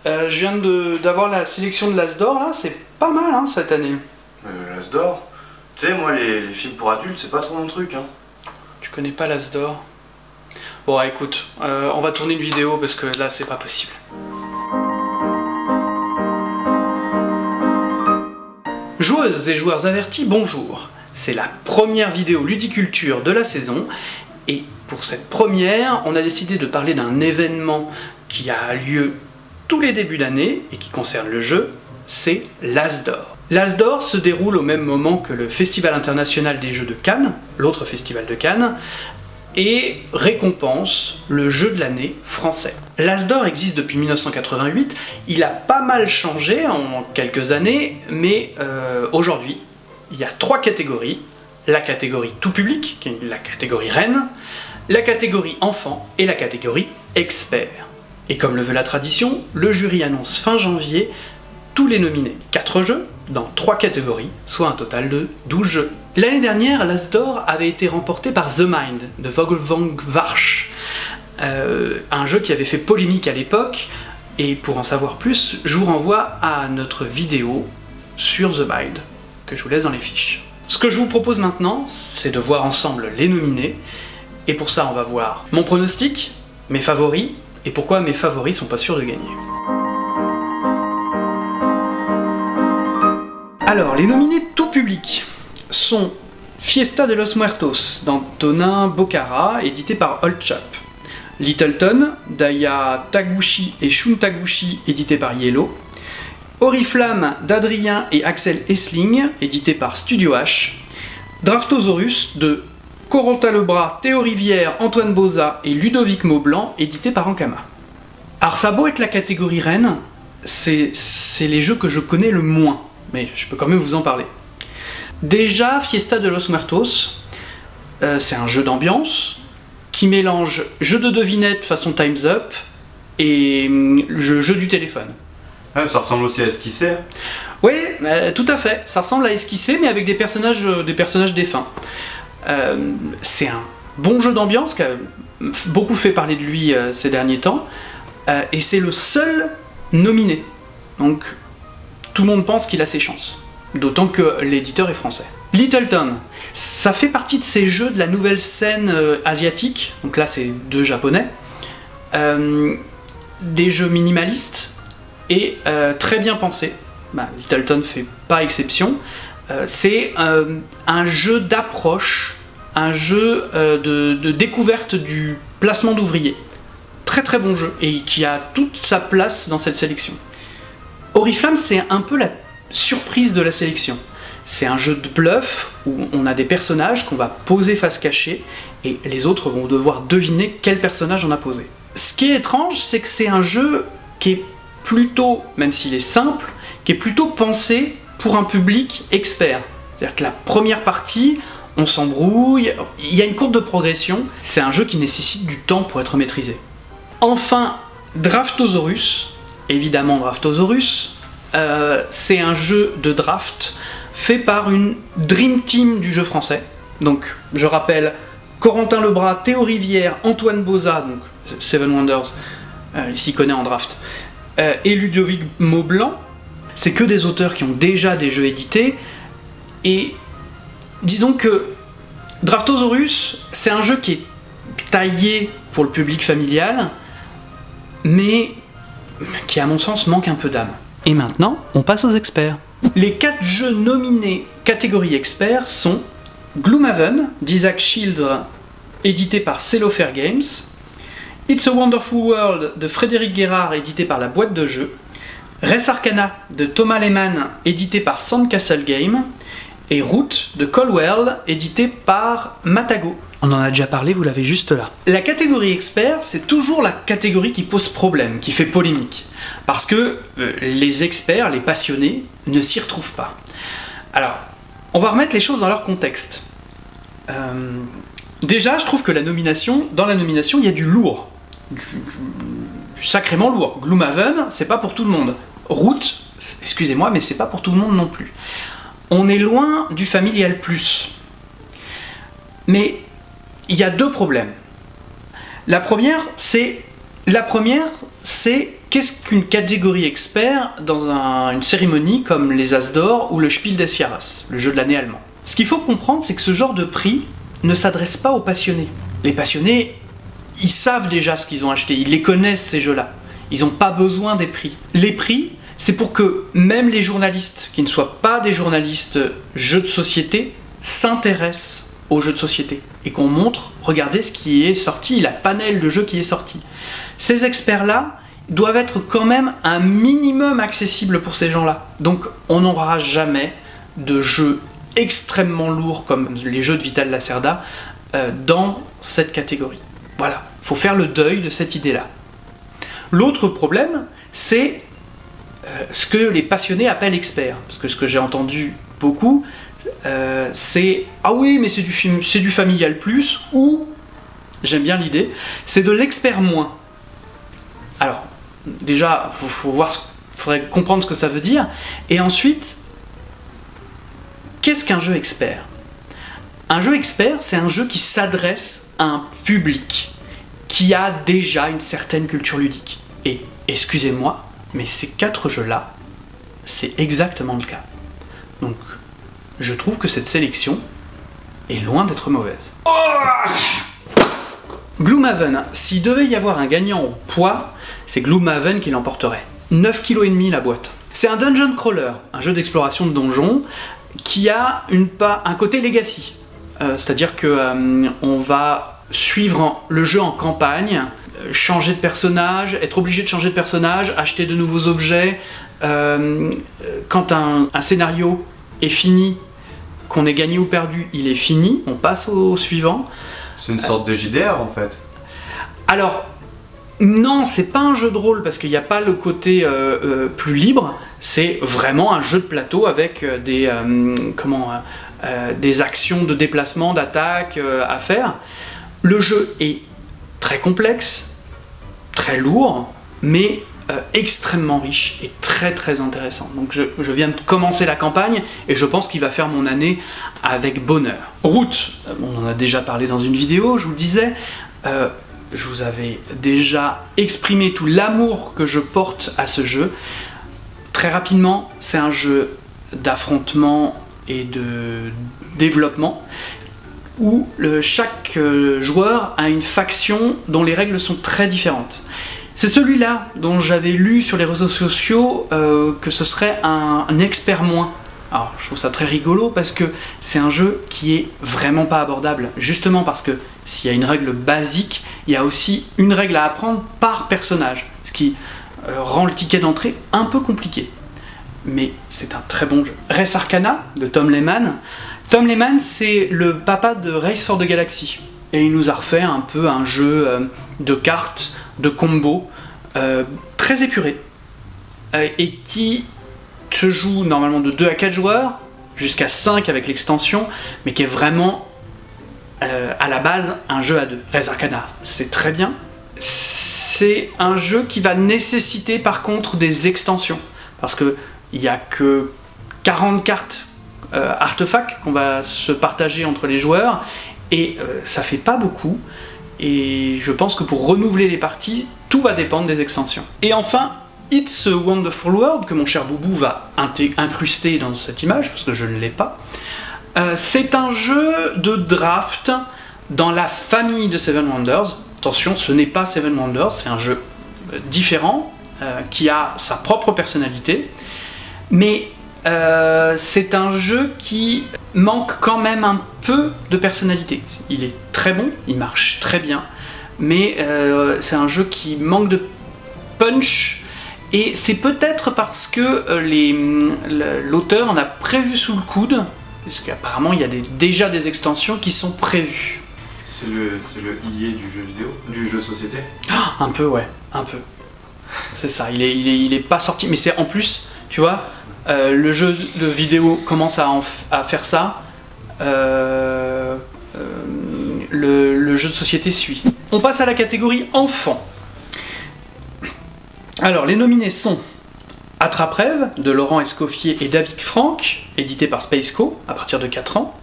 Je viens d'avoir la sélection de l'As d'Or là, c'est pas mal hein, cette année. L'As d'Or? Tu sais, moi les films pour adultes, c'est pas trop mon truc. Hein. Tu connais pas l'As d'Or? Bon, écoute, on va tourner une vidéo parce que là, c'est pas possible. Joueuses et joueurs avertis, bonjour. C'est la première vidéo ludiculture de la saison et pour cette première, on a décidé de parler d'un événement qui a lieu tous les débuts d'année et qui concerne le jeu, c'est l'As d'Or. L'As d'Or se déroule au même moment que le Festival international des jeux de Cannes, l'autre festival de Cannes, et récompense le jeu de l'année français. L'As d'Or existe depuis 1988, il a pas mal changé en quelques années, mais aujourd'hui, il y a 3 catégories. La catégorie tout public, qui est la catégorie reine, la catégorie enfant et la catégorie expert. Et comme le veut la tradition, le jury annonce fin janvier tous les nominés. 4 jeux dans 3 catégories, soit un total de 12 jeux. L'année dernière, l'As d'Or avait été remporté par The Mind, de Vogelwang Warsch, un jeu qui avait fait polémique à l'époque, et pour en savoir plus, je vous renvoie à notre vidéo sur The Mind, que je vous laisse dans les fiches. Ce que je vous propose maintenant, c'est de voir ensemble les nominés, et pour ça on va voir mon pronostic, mes favoris, et pourquoi mes favoris sont pas sûrs de gagner. Alors, les nominés tout public sont Fiesta de los Muertos d'Antonin Bocara, édité par Old Chap. Littleton d'Aya Taguchi et Shun Taguchi, édité par Yellow. Oriflamme d'Adrien et Axel Essling, édité par Studio H. Draftosaurus de Corentin Lebras, Théo Rivière, Antoine Boza et Ludovic Maublanc, édité par Ankama. Alors ça a beau être la catégorie reine, c'est les jeux que je connais le moins, mais je peux quand même vous en parler. Déjà, Fiesta de los Muertos, c'est un jeu d'ambiance qui mélange jeu de devinette façon Time's Up et jeu du téléphone. Ouais, ça ressemble aussi à Esquisser. Oui, tout à fait. Ça ressemble à Esquisser, mais avec des personnages défunts. C'est un bon jeu d'ambiance qui a beaucoup fait parler de lui ces derniers temps, et c'est le seul nominé. Donc, tout le monde pense qu'il a ses chances. D'autant que l'éditeur est français. Littleton, ça fait partie de ces jeux de la nouvelle scène asiatique. Donc là, c'est 2 japonais. Des jeux minimalistes et très bien pensé. Littleton fait pas exception. C'est un jeu d'approche, un jeu de découverte du placement d'ouvriers. Très très bon jeu et qui a toute sa place dans cette sélection. Oriflamme, c'est un peu la surprise de la sélection. C'est un jeu de bluff où on a des personnages qu'on va poser face cachée et les autres vont devoir deviner quel personnage on a posé. Ce qui est étrange, c'est que c'est un jeu qui est plutôt, même s'il est simple, qui est plutôt pensé pour un public expert. C'est-à-dire que la première partie, on s'embrouille, il y a une courbe de progression, c'est un jeu qui nécessite du temps pour être maîtrisé. Enfin, Draftosaurus, évidemment Draftosaurus, c'est un jeu de draft fait par une Dream Team du jeu français. Donc, je rappelle, Corentin Lebras, Théo Rivière, Antoine Boza, donc Seven Wonders, il s'y connaît en draft, et Ludovic Maublanc. C'est que des auteurs qui ont déjà des jeux édités, et disons que Draftosaurus, c'est un jeu qui est taillé pour le public familial, mais qui à mon sens manque un peu d'âme. Et maintenant, on passe aux experts. Les 4 jeux nominés catégorie expert sont Gloomhaven d'Isaac Childre, édité par Cellofair Games, It's a Wonderful World de Frédéric Guérard, édité par la boîte de jeux, Res Arcana de Thomas Lehmann, édité par Sandcastle Game, et Root de Colwell, édité par Matago. On en a déjà parlé, vous l'avez juste là. La catégorie expert, c'est toujours la catégorie qui pose problème, qui fait polémique. Parce que les experts, les passionnés, ne s'y retrouvent pas. Alors, on va remettre les choses dans leur contexte. Déjà, je trouve que dans la nomination, il y a du lourd. Du sacrément lourd. Gloomhaven, c'est pas pour tout le monde. Root, excusez-moi, mais c'est pas pour tout le monde non plus. On est loin du familial plus. Mais il y a 2 problèmes. La première, c'est qu'est-ce qu'une catégorie expert dans une cérémonie comme les As d'Or ou le Spiel des Jahres, le jeu de l'année allemand? Ce qu'il faut comprendre, c'est que ce genre de prix ne s'adresse pas aux passionnés. Les passionnés, ils savent déjà ce qu'ils ont acheté, ils les connaissent ces jeux-là. Ils n'ont pas besoin des prix. Les prix, c'est pour que même les journalistes, qui ne soient pas des journalistes jeux de société, s'intéressent aux jeux de société. Et qu'on montre, regardez ce qui est sorti, la panel de jeux qui est sorti. Ces experts-là doivent être quand même un minimum accessibles pour ces gens-là. Donc on n'aura jamais de jeux extrêmement lourds comme les jeux de Vital Lacerda dans cette catégorie. Voilà, il faut faire le deuil de cette idée-là. L'autre problème, c'est ce que les passionnés appellent experts. Parce que ce que j'ai entendu beaucoup, c'est « Ah oui, mais c'est du familial plus » ou, j'aime bien l'idée, c'est de l'expert moins. Alors, déjà, il faudrait comprendre ce que ça veut dire. Et ensuite, qu'est-ce qu'un jeu expert? Un jeu expert, c'est un jeu qui s'adresse à un public qui a déjà une certaine culture ludique. Et, excusez-moi, mais ces 4 jeux-là, c'est exactement le cas. Donc, je trouve que cette sélection est loin d'être mauvaise. Gloomhaven, s'il devait y avoir un gagnant au poids, c'est Gloomhaven qui l'emporterait. 9,5 kg la boîte. C'est un dungeon crawler, un jeu d'exploration de donjons, qui a un côté legacy. C'est-à-dire que on va suivre le jeu en campagne, changer de personnage, être obligé de changer de personnage, acheter de nouveaux objets. Quand un scénario est fini, qu'on ait gagné ou perdu, il est fini, on passe au suivant. C'est une sorte de JDR en fait. Alors, non, c'est pas un jeu de rôle parce qu'il n'y a pas le côté plus libre, c'est vraiment un jeu de plateau avec des actions de déplacement, d'attaque à faire. Le jeu est très complexe, très lourd, mais extrêmement riche et très intéressant. Donc je viens de commencer la campagne et je pense qu'il va faire mon année avec bonheur. Route, on en a déjà parlé dans une vidéo, je vous le disais, je vous avais déjà exprimé tout l'amour que je porte à ce jeu. Très rapidement, c'est un jeu d'affrontement et de développement où chaque joueur a une faction dont les règles sont très différentes. C'est celui-là dont j'avais lu sur les réseaux sociaux que ce serait un expert moins. Alors je trouve ça très rigolo parce que c'est un jeu qui est vraiment pas abordable, justement parce que s'il y a une règle basique, il y a aussi une règle à apprendre par personnage, ce qui rend le ticket d'entrée un peu compliqué. Mais c'est un très bon jeu. Res Arcana de Tom Lehman. Tom Lehman, c'est le papa de Race for the Galaxy. Et il nous a refait un peu un jeu de cartes, de combos, très épuré. Et qui se joue normalement de 2 à 4 joueurs, jusqu'à 5 avec l'extension, mais qui est vraiment, à la base, un jeu à 2. Res Arcana, c'est très bien. C'est un jeu qui va nécessiter par contre des extensions. Parce que il n'y a que 40 cartes artefacts qu'on va se partager entre les joueurs et ça fait pas beaucoup et je pense que pour renouveler les parties, tout va dépendre des extensions. Et enfin, It's a Wonderful World, que mon cher Boubou va incruster dans cette image, parce que je ne l'ai pas. C'est un jeu de draft dans la famille de Seven Wonders. Attention, ce n'est pas Seven Wonders, c'est un jeu différent, qui a sa propre personnalité. Mais c'est un jeu qui manque quand même un peu de personnalité. Il est très bon, il marche très bien, mais c'est un jeu qui manque de punch, et c'est peut-être parce que l'auteur en a prévu sous le coude, parce qu'apparemment il y a déjà des extensions qui sont prévues. C'est le IA du jeu vidéo, du jeu société. Un peu, ouais, un peu. C'est ça, il est pas sorti, mais c'est en plus, tu vois, le jeu de vidéo commence à faire ça, le jeu de société suit. On passe à la catégorie enfant. Alors, les nominés sont Attrape-Rêve de Laurent Escoffier et David Franck, édité par Spaceco à partir de 4 ans.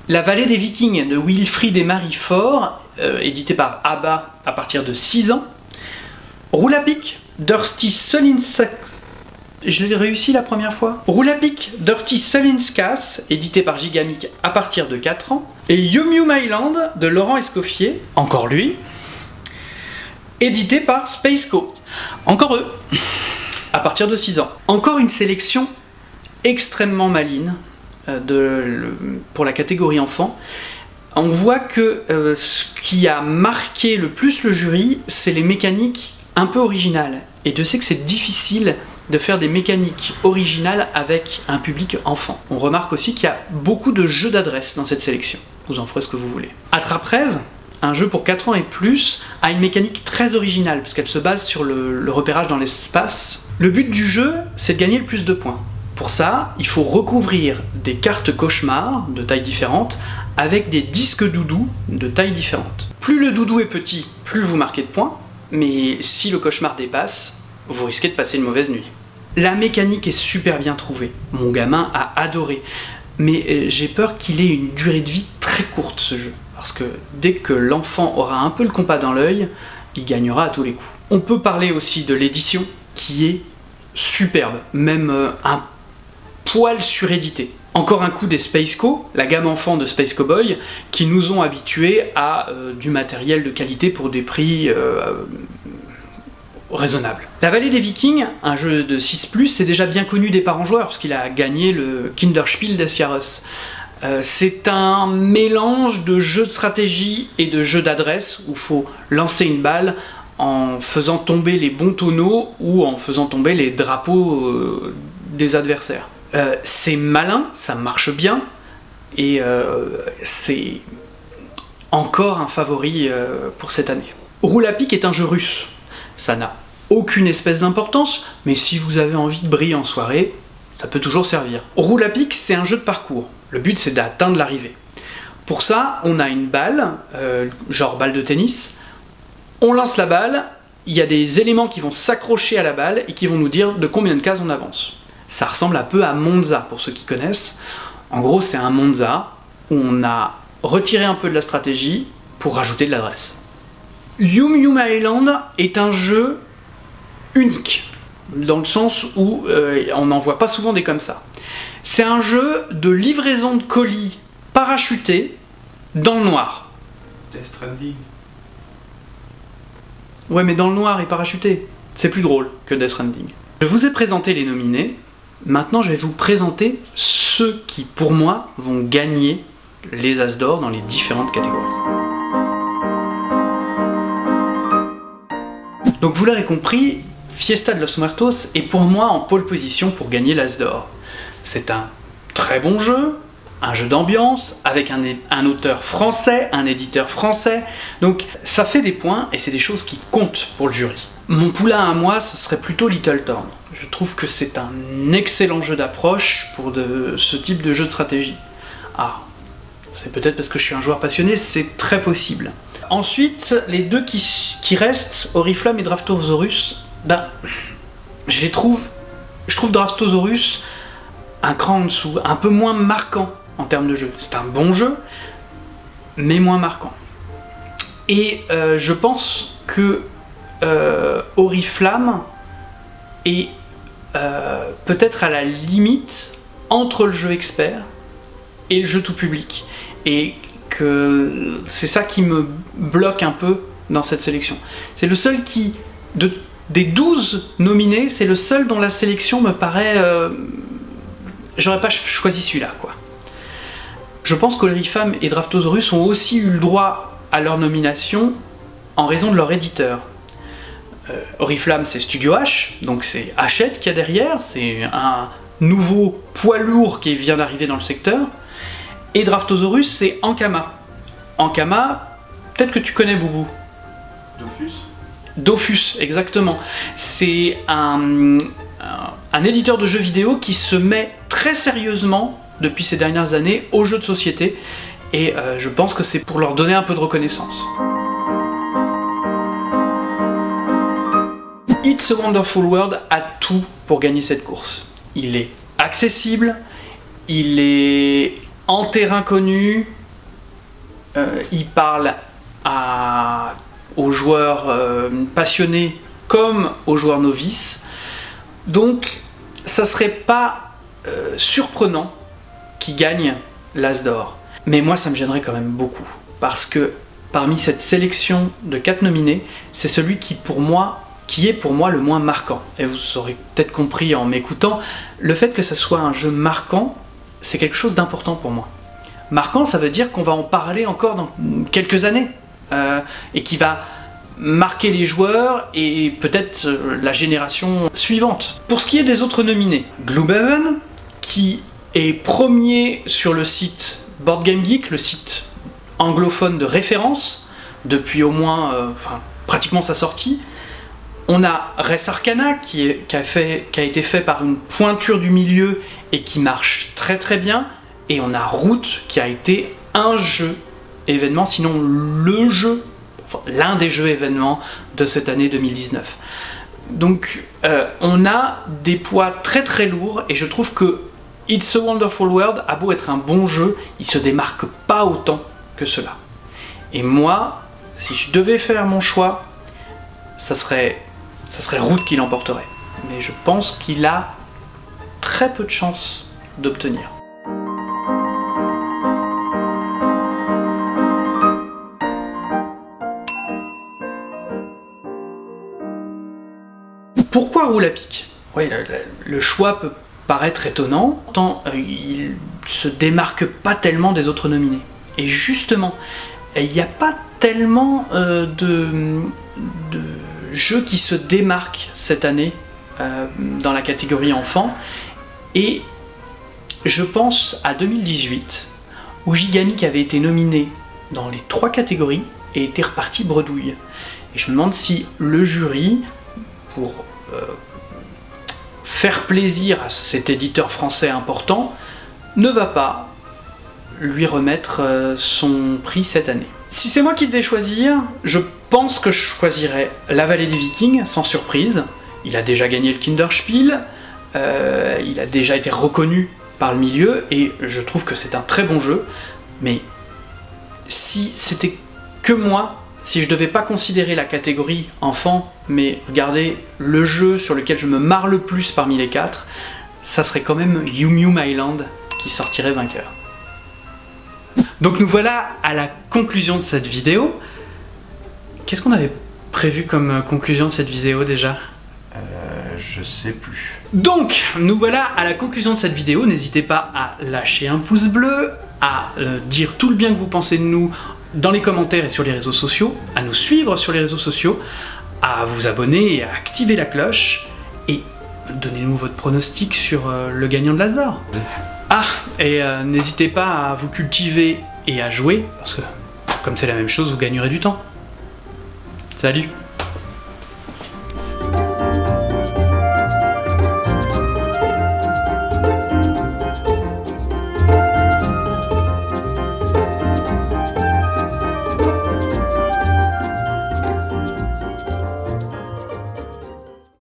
La Vallée des Vikings de Wilfried et Marie Faure, édité par ABBA à partir de 6 ans. Roule à pic, Dirty Solinskas. Je l'ai réussi la première fois. Roule à pic, Dirty Solinskas, édité par Gigamic à partir de 4 ans. Et Yum Yum Island de Laurent Escoffier, encore lui, édité par Spaceco. Encore eux, à partir de 6 ans. Encore une sélection extrêmement maligne pour la catégorie enfant. On voit que ce qui a marqué le plus le jury, c'est les mécaniques un peu originales. Et je sais que c'est difficile de faire des mécaniques originales avec un public enfant. On remarque aussi qu'il y a beaucoup de jeux d'adresse dans cette sélection. Vous en ferez ce que vous voulez. Attrape-rêve, un jeu pour 4 ans et plus, a une mécanique très originale, puisqu'elle se base sur le repérage dans l'espace. Le but du jeu, c'est de gagner le plus de points. Pour ça, il faut recouvrir des cartes cauchemars de tailles différentes avec des disques doudous de tailles différentes. Plus le doudou est petit, plus vous marquez de points, mais si le cauchemar dépasse, vous risquez de passer une mauvaise nuit. La mécanique est super bien trouvée, mon gamin a adoré, mais j'ai peur qu'il ait une durée de vie très courte ce jeu, parce que dès que l'enfant aura un peu le compas dans l'œil, il gagnera à tous les coups. On peut parler aussi de l'édition, qui est superbe, même un poil surédité. Encore un coup des Spaceco, la gamme enfant de Space Cowboy, qui nous ont habitués à du matériel de qualité pour des prix raisonnables. La Vallée des Vikings, un jeu de 6+, c'est déjà bien connu des parents joueurs, parce qu'il a gagné le Kinderspiel des Jahres. C'est un mélange de jeux de stratégie et de jeux d'adresse, où il faut lancer une balle en faisant tomber les bons tonneaux ou en faisant tomber les drapeaux des adversaires. C'est malin, ça marche bien, et c'est encore un favori pour cette année. Roule à pic est un jeu russe, ça n'a aucune espèce d'importance, mais si vous avez envie de briller en soirée, ça peut toujours servir. Roule à pic, c'est un jeu de parcours, le but c'est d'atteindre l'arrivée. Pour ça, on a une balle, genre balle de tennis, on lance la balle, il y a des éléments qui vont s'accrocher à la balle et qui vont nous dire de combien de cases on avance. Ça ressemble un peu à Monza, pour ceux qui connaissent. En gros, c'est un Monza où on a retiré un peu de la stratégie pour rajouter de l'adresse. Yum Yum Island est un jeu unique, dans le sens où on n'en voit pas souvent des comme ça. C'est un jeu de livraison de colis parachutés dans le noir. Death Stranding. Ouais, mais dans le noir et parachuté, c'est plus drôle que Death Stranding. Je vous ai présenté les nominés. Maintenant, je vais vous présenter ceux qui, pour moi, vont gagner les As d'or dans les différentes catégories. Donc, vous l'aurez compris, Fiesta de los Muertos est pour moi en pole position pour gagner l'As d'or. C'est un très bon jeu, un jeu d'ambiance, avec un auteur français, un éditeur français. Donc, ça fait des points et c'est des choses qui comptent pour le jury. Mon poulain à moi, ce serait plutôt Little Town. Je trouve que c'est un excellent jeu d'approche pour ce type de jeu de stratégie. Ah, c'est peut-être parce que je suis un joueur passionné, c'est très possible. Ensuite, les deux qui restent, Oriflamme et Draftosaurus, ben, je trouve Draftosaurus un cran en dessous, un peu moins marquant en termes de jeu. C'est un bon jeu, mais moins marquant. Et je pense que Oriflamme est peut-être à la limite entre le jeu expert et le jeu tout public. Et que c'est ça qui me bloque un peu dans cette sélection. C'est le seul qui, des 12 nominés, c'est le seul dont la sélection me paraît... j'aurais pas choisi celui-là, quoi. Je pense qu'Oriflamme et Draftosaurus ont aussi eu le droit à leur nomination en raison de leur éditeur. Oriflamme, c'est Studio H, donc c'est Hachette qu'il y a derrière, c'est un nouveau poids lourd qui vient d'arriver dans le secteur. Et Draftosaurus, c'est Ankama. Ankama, peut-être que tu connais, Boubou. Dofus. Dofus, exactement. C'est un éditeur de jeux vidéo qui se met très sérieusement, depuis ces dernières années, aux jeux de société. Et je pense que c'est pour leur donner un peu de reconnaissance. It's a Wonderful World a tout pour gagner cette course. Il est accessible, il est en terrain connu, il parle aux joueurs passionnés comme aux joueurs novices. Donc ça serait pas surprenant qu'il gagne l'As d'or. Mais moi ça me gênerait quand même beaucoup, parce que parmi cette sélection de 4 nominés, c'est celui qui est pour moi le moins marquant. Et vous aurez peut-être compris en m'écoutant, le fait que ça soit un jeu marquant, c'est quelque chose d'important pour moi. Marquant, ça veut dire qu'on va en parler encore dans quelques années, et qui va marquer les joueurs et peut-être la génération suivante. Pour ce qui est des autres nominés, Gloomhaven, qui est premier sur le site Board Game Geek, le site anglophone de référence, depuis au moins, pratiquement sa sortie. On a Res Arcana, qui a été fait par une pointure du milieu et qui marche très très bien. Et on a Root, qui a été un jeu événement, sinon le jeu, l'un des jeux événements de cette année 2019. Donc on a des poids très très lourds, et je trouve que It's a Wonderful World a beau être un bon jeu, il se démarque pas autant que cela. Et moi, si je devais faire mon choix, ça serait Root qui l'emporterait. Mais je pense qu'il a très peu de chances d'obtenir. Pourquoi roule à pique? Oui, le choix peut paraître étonnant, tant il se démarque pas tellement des autres nominés. Et justement, il n'y a pas tellement de jeux qui se démarquent cette année dans la catégorie enfant. Et je pense à 2018, où Gigamic avait été nominé dans les 3 catégories et était reparti bredouille. Et je me demande si le jury, pour faire plaisir à cet éditeur français important, ne va pas lui remettre son prix cette année. Si c'est moi qui devais choisir, je pense que je choisirais La Vallée des Vikings, sans surprise. Il a déjà gagné le Kinderspiel, il a déjà été reconnu par le milieu, et je trouve que c'est un très bon jeu. Mais si c'était que moi, si je devais pas considérer la catégorie enfant, mais regarder le jeu sur lequel je me marre le plus parmi les 4, ça serait quand même Yum Yum Island qui sortirait vainqueur. Donc nous voilà à la conclusion de cette vidéo. Qu'est-ce qu'on avait prévu comme conclusion de cette vidéo déjà ? Je sais plus. Donc, nous voilà à la conclusion de cette vidéo. N'hésitez pas à lâcher un pouce bleu, à dire tout le bien que vous pensez de nous dans les commentaires et sur les réseaux sociaux, à nous suivre sur les réseaux sociaux, à vous abonner et à activer la cloche, et donnez-nous votre pronostic sur le gagnant de l'As d'or. Ah, et n'hésitez pas à vous cultiver et à jouer, parce que comme c'est la même chose, vous gagnerez du temps. Salut!